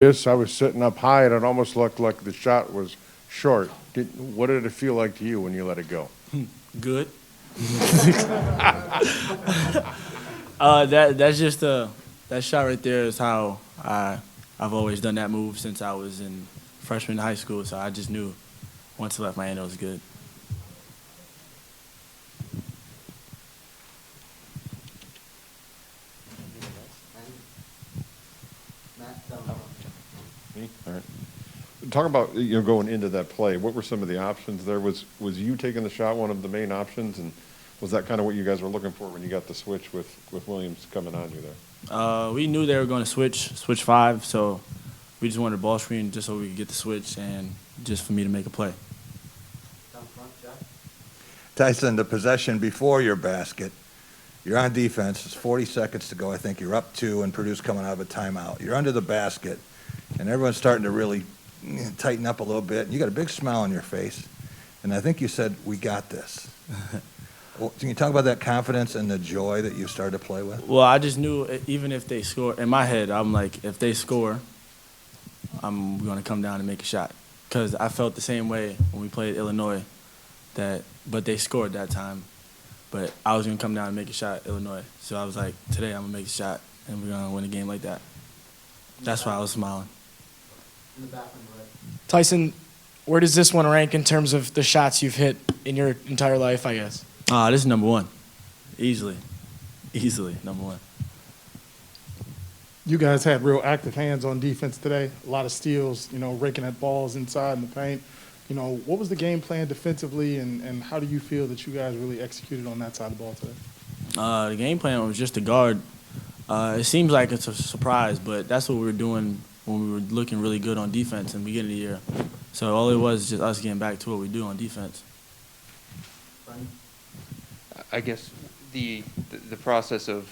Yes, I was sitting up high, and it almost looked like the shot was short. What did it feel like to you when you let it go? Good. That's just that shot right there is how I've always done that move since I was in freshman high school. So I just knew once it left my hand, it was good. Me? All right. Talk about, going into that play. What were some of the options there? Was you taking the shot one of the main options, and was that kind of what you guys were looking for when you got the switch with Williams coming on you there? We knew they were going to switch five, so we just wanted a ball screen just so we could get the switch and just for me to make a play. Down front, Jack. Tyson, the possession before your basket, you're on defense. It's 40 seconds to go. I think you're up 2, and Purdue's coming out of a timeout. You're under the basket, and everyone's starting to really tighten up a little bit. And you got a big smile on your face, and I think you said, "We got this." Well, can you talk about that confidence and the joy that you started to play with? Well, I just knew even if they score, in my head, I'm like, if they score, I'm going to come down and make a shot. Because I felt the same way when we played Illinois, but they scored that time. But I was going to come down and make a shot at Illinois. So I was like, today I'm going to make a shot, and we're going to win a game like that. That's why I was smiling. In the back on the right. Tyson, where does this one rank in terms of the shots you've hit in your entire life, I guess? This is number 1. Easily number 1. You guys had real active hands on defense today. A lot of steals, raking at balls inside in the paint. What was the game plan defensively, and how do you feel that you guys really executed on that side of the ball today? The game plan was just to guard. It seems like it's a surprise, but that's what we were doing when we were looking really good on defense in the beginning of the year. So all it was just us getting back to what we do on defense. I guess the process of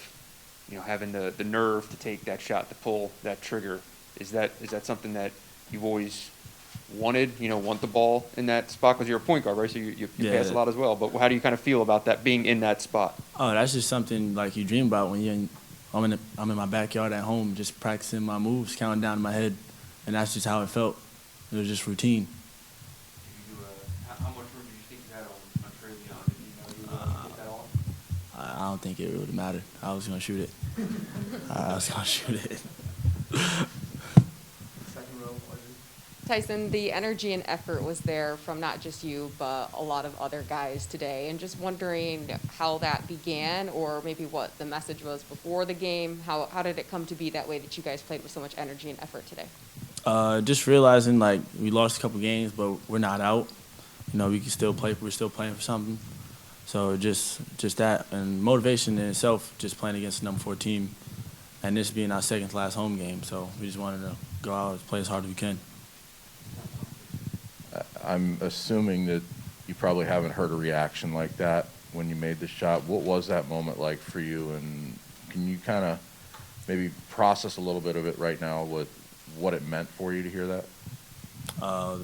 having the nerve to take that shot, to pull that trigger, is that something that you've always wanted? Want the ball in that spot because you're a point guard, right? So you pass a lot as well. But how do you kind of feel about that being in that spot? Oh, that's just something like you dream about when I'm in my backyard at home, just practicing my moves, counting down in my head, and that's just how it felt. It was just routine. How much room do you think you had on Travion? Did you know you were going to get that off? I don't think it would have mattered. I was going to shoot it. I was going to shoot it. Second row, Audrey. Tyson, the energy and effort was there from not just you, but a lot of other guys today. And just wondering how that began, or maybe what the message was before the game. How did it come to be that way that you guys played with so much energy and effort today? Just realizing, like, we lost a couple games, but we're not out. We can still play. We're still playing for something. So just that, and motivation in itself, just playing against the number 4 team, and this being our second to last home game. So we just wanted to go out and play as hard as we can. I'm assuming that you probably haven't heard a reaction like that when you made the shot. What was that moment like for you? And can you kind of maybe process a little bit of it right now with what it meant for you to hear that?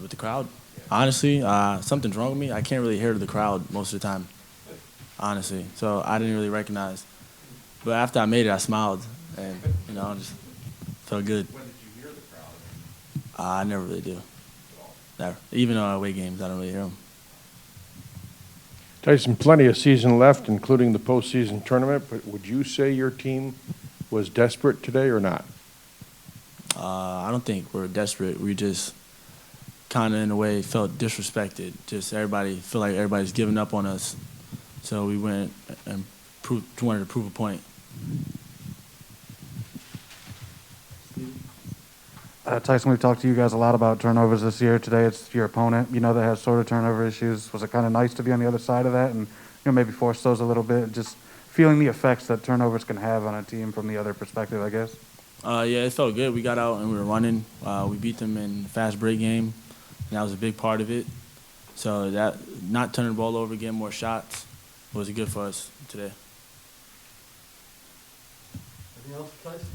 With the crowd? Honestly, something's wrong with me. I can't really hear the crowd most of the time, honestly. So I didn't really recognize. But after I made it, I smiled, and, I just felt good. When did you hear the crowd? I never really do. Never. Even on away games, I don't really hear them. Tyson, plenty of season left, including the postseason tournament, but would you say your team was desperate today or not? I don't think we're desperate. We just kind of, in a way, felt disrespected. Just feel like everybody's giving up on us. So we went and wanted to prove a point. Tyson, we've talked to you guys a lot about turnovers this year. Today it's your opponent, that has sort of turnover issues. Was it kind of nice to be on the other side of that and, maybe force those a little bit? Just feeling the effects that turnovers can have on a team from the other perspective, I guess. Yeah, it felt good. We got out and we were running. We beat them in the fast break game, and that was a big part of it. So that not turning the ball over, getting more shots, was good for us today. Anything else, Tyson?